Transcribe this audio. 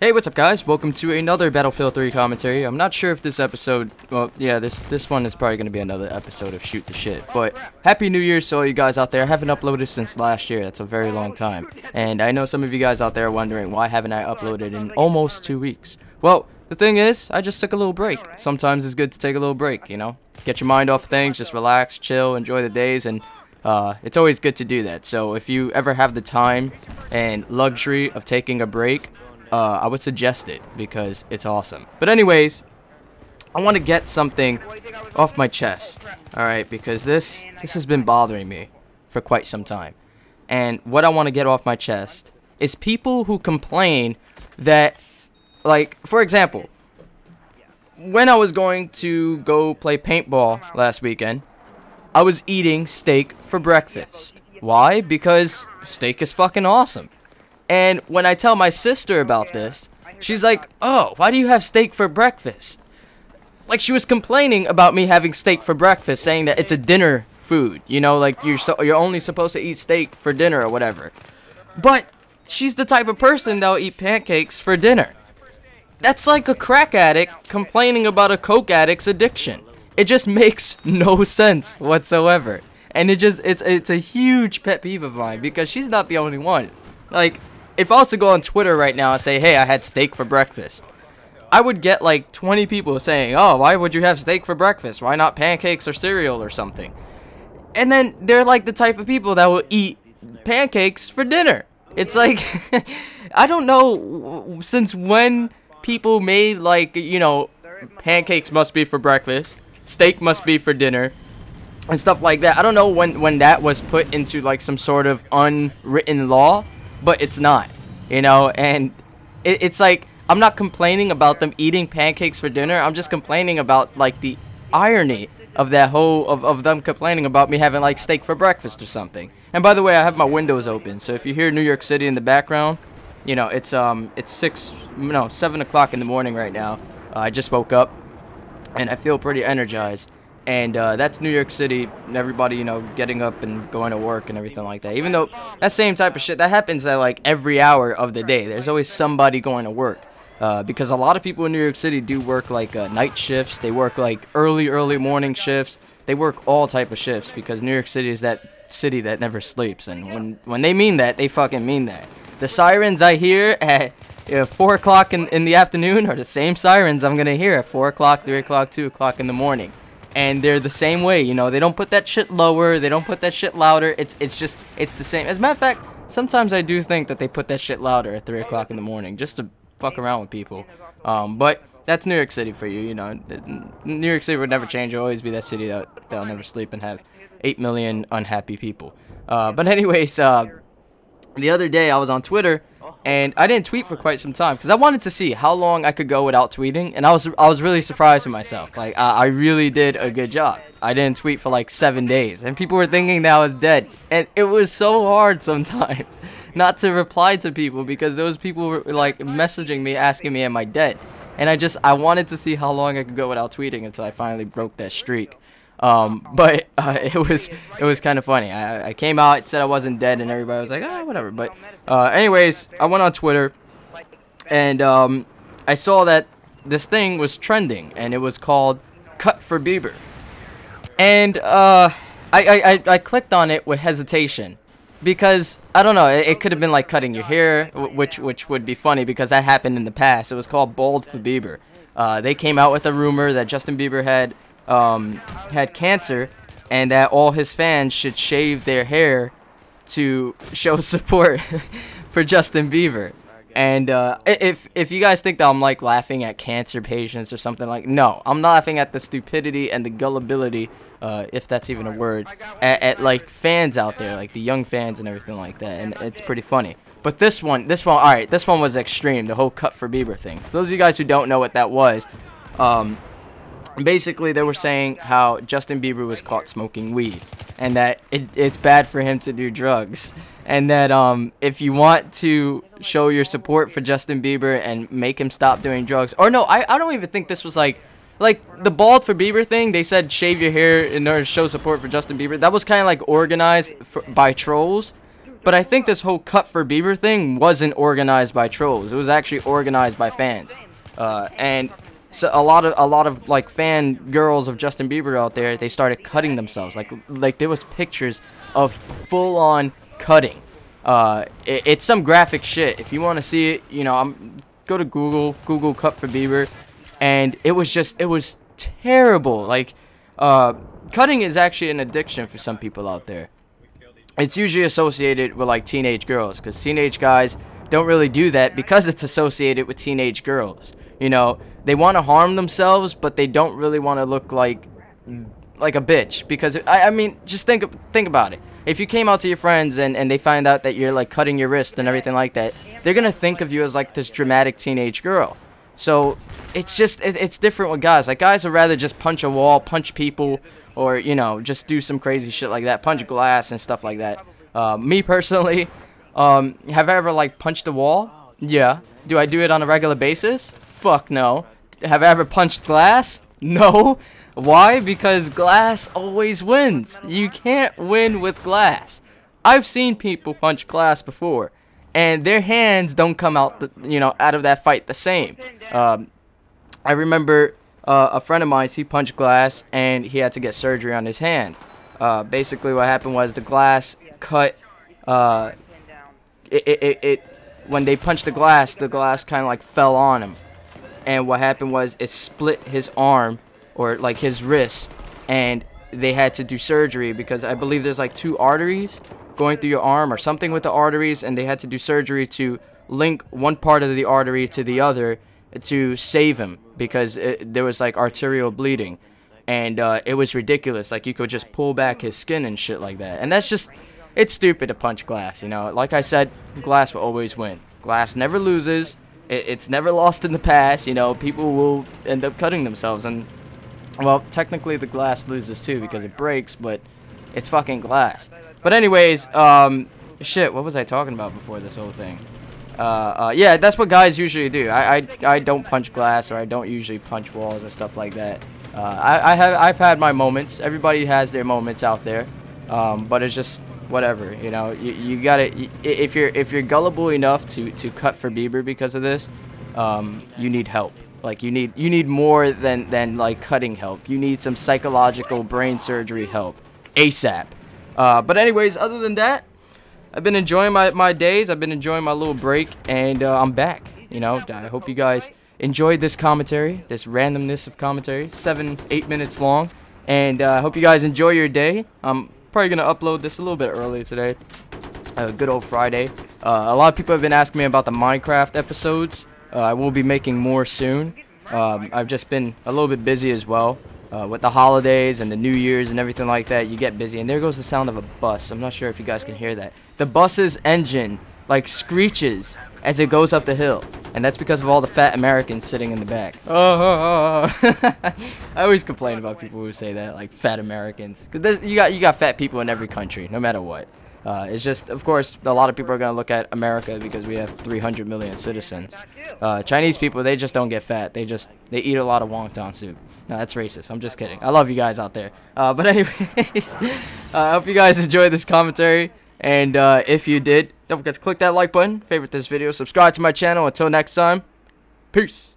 Hey, what's up, guys? Welcome to another Battlefield 3 commentary. I'm not sure if this episode, well, yeah, this one is probably going to be another episode of Shoot the Shit. But Happy New Year to all you guys out there. I haven't uploaded since last year. That's a very long time. And I know some of you guys out there are wondering, why haven't I uploaded in almost 2 weeks? Well, the thing is, I just took a little break. Sometimes it's good to take a little break, you know? Get your mind off things, just relax, chill, enjoy the days, and it's always good to do that. So if you ever have the time and luxury of taking a break, I would suggest it because it's awesome. But anyways, I want to get something off my chest, alright, because this has been bothering me for quite some time. And what I want to get off my chest is people who complain that, like, for example, when I was going to go play paintball last weekend, I was eating steak for breakfast. Why? Because steak is fucking awesome. And when I tell my sister about this, she's like, "Oh, why do you have steak for breakfast?" Like, she was complaining about me having steak for breakfast, saying that it's a dinner food. You know, like, you're only supposed to eat steak for dinner or whatever. But she's the type of person that'll eat pancakes for dinner. That's like a crack addict complaining about a coke addict's addiction. It just makes no sense whatsoever. And it's a huge pet peeve of mine because she's not the only one. Like, if I was to go on Twitter right now and say, "Hey, I had steak for breakfast," I would get like 20 people saying, "Oh, why would you have steak for breakfast? Why not pancakes or cereal or something?" And then they're like the type of people that will eat pancakes for dinner. It's like, I don't know since when people made, like, you know, pancakes must be for breakfast, steak must be for dinner, and stuff like that. I don't know when that was put into like some sort of unwritten law. But it's not, you know, and it's like, I'm not complaining about them eating pancakes for dinner. I'm just complaining about, like, the irony of that whole, of them complaining about me having, like, steak for breakfast or something. And by the way, I have my windows open, so if you hear New York City in the background, you know, it's 7 o'clock in the morning right now. I just woke up, and I feel pretty energized. And that's New York City, and everybody, you know, getting up and going to work and everything like that. Even though that same type of shit, that happens at, like, every hour of the day. There's always somebody going to work. Because a lot of people in New York City do work, like, night shifts. They work, like, early morning shifts. They work all type of shifts because New York City is that city that never sleeps. And when they mean that, they fucking mean that. The sirens I hear at 4 o'clock in the afternoon are the same sirens I'm going to hear at 4 o'clock, 3 o'clock, 2 o'clock in the morning. And they're the same way, you know, they don't put that shit lower, they don't put that shit louder, it's the same. As a matter of fact, sometimes I do think that they put that shit louder at 3 o'clock in the morning, just to fuck around with people. But that's New York City for you, you know. New York City would never change, it'll always be that city that'll never sleep and have 8 million unhappy people. But anyways, the other day I was on Twitter, and I didn't tweet for quite some time because I wanted to see how long I could go without tweeting, and I was really surprised with myself. Like, I really did a good job. I didn't tweet for like 7 days, and people were thinking that I was dead, and it was so hard sometimes not to reply to people because those people were like messaging me asking me, am I dead? And I wanted to see how long I could go without tweeting until I finally broke that streak. But it was kind of funny. I came out, said I wasn't dead, and everybody was like, "Ah, whatever." But anyways, I went on Twitter, and I saw that this thing was trending, and it was called "Cut for Bieber," and I clicked on it with hesitation because I don't know. It could have been like cutting your hair, which would be funny because that happened in the past. It was called "Bald for Bieber." They came out with a rumor that Justin Bieber had cancer and that all his fans should shave their hair to show support for Justin Bieber. And if you guys think that I'm like laughing at cancer patients or something, like, no, I'm laughing at the stupidity and the gullibility, if that's even a word, at like fans out there, like the young fans and everything like that, and it's pretty funny. But this one, alright, this one was extreme, the whole Cut for Bieber thing. For those of you guys who don't know what that was, basically, they were saying how Justin Bieber was caught smoking weed, and that it's bad for him to do drugs, and that if you want to show your support for Justin Bieber and make him stop doing drugs, or no, I don't even think this was like the Bald for Bieber thing. They said shave your hair in order to show support for Justin Bieber. That was kind of like organized by trolls, But I think this whole cut for Bieber thing wasn't organized by trolls. It was actually organized by fans. And so a lot of like fan girls of Justin Bieber out there, they started cutting themselves. Like there was pictures of full on cutting. It's some graphic shit. If you want to see it, you know, go to Google cut for Bieber, and it was terrible. Like cutting is actually an addiction for some people out there. It's usually associated with like teenage girls, because teenage guys don't really do that because it's associated with teenage girls. You know, they want to harm themselves, but they don't really want to look like a bitch. Because I mean, just think about it. If you came out to your friends and they find out that you're like cutting your wrist and everything like that, they're gonna think of you as like this dramatic teenage girl. So it's just it's different with guys. Like guys would rather just punch a wall, punch people, or you know, just do some crazy shit like that, punch glass and stuff like that. Me personally, have I ever like punched a wall? Yeah. Do I do it on a regular basis? Fuck no. Have I ever punched glass? No. Why? Because glass always wins. You can't win with glass. I've seen people punch glass before, and their hands don't come out, out of that fight the same. I remember a friend of mine, he punched glass, and he had to get surgery on his hand. Basically, what happened was the glass cut. When they punched the glass kind of like fell on him, and what happened was it split his arm, or like his wrist, and they had to do surgery because I believe there's like 2 arteries going through your arm or something with the arteries, and they had to do surgery to link one part of the artery to the other to save him, because there was like arterial bleeding, and it was ridiculous. Like you could just pull back his skin and shit like that, and that's just, it's stupid to punch glass, you know. Like I said, glass will always win. Glass never loses. It's never lost in the past, you know. People will end up cutting themselves, and well, technically the glass loses too because it breaks, but it's fucking glass. But anyways, shit, what was I talking about before this whole thing? Yeah, that's what guys usually do. I don't punch glass, or I don't usually punch walls and stuff like that. I've had my moments. Everybody has their moments out there, but it's just whatever, you know. You gotta, if you're gullible enough to cut for Bieber because of this, you need help. Like you need more than like cutting help. You need some psychological brain surgery help ASAP. But anyways, other than that, I've been enjoying my days. I've been enjoying my little break, and I'm back. You know, I hope you guys enjoyed this commentary, this randomness of commentary, 7-8 minutes long, and I hope you guys enjoy your day. I'm probably gonna upload this a little bit early today. Good old Friday. A lot of people have been asking me about the Minecraft episodes. I will be making more soon. I've just been a little bit busy as well. With the holidays and the New Year's and everything like that, you get busy. And there goes the sound of a bus. I'm not sure if you guys can hear that. The bus's engine, like, screeches as it goes up the hill. And that's because of all the fat Americans sitting in the back. I always complain about people who say that, like, fat Americans. Because you got fat people in every country, no matter what. It's just, of course, a lot of people are going to look at America because we have 300 million citizens. Chinese people, they just don't get fat. They eat a lot of wonton soup. No, that's racist. I'm just kidding. I love you guys out there. But anyways, I hope you guys enjoyed this commentary. And if you did, don't forget to click that like button, favorite this video, subscribe to my channel. Until next time, peace.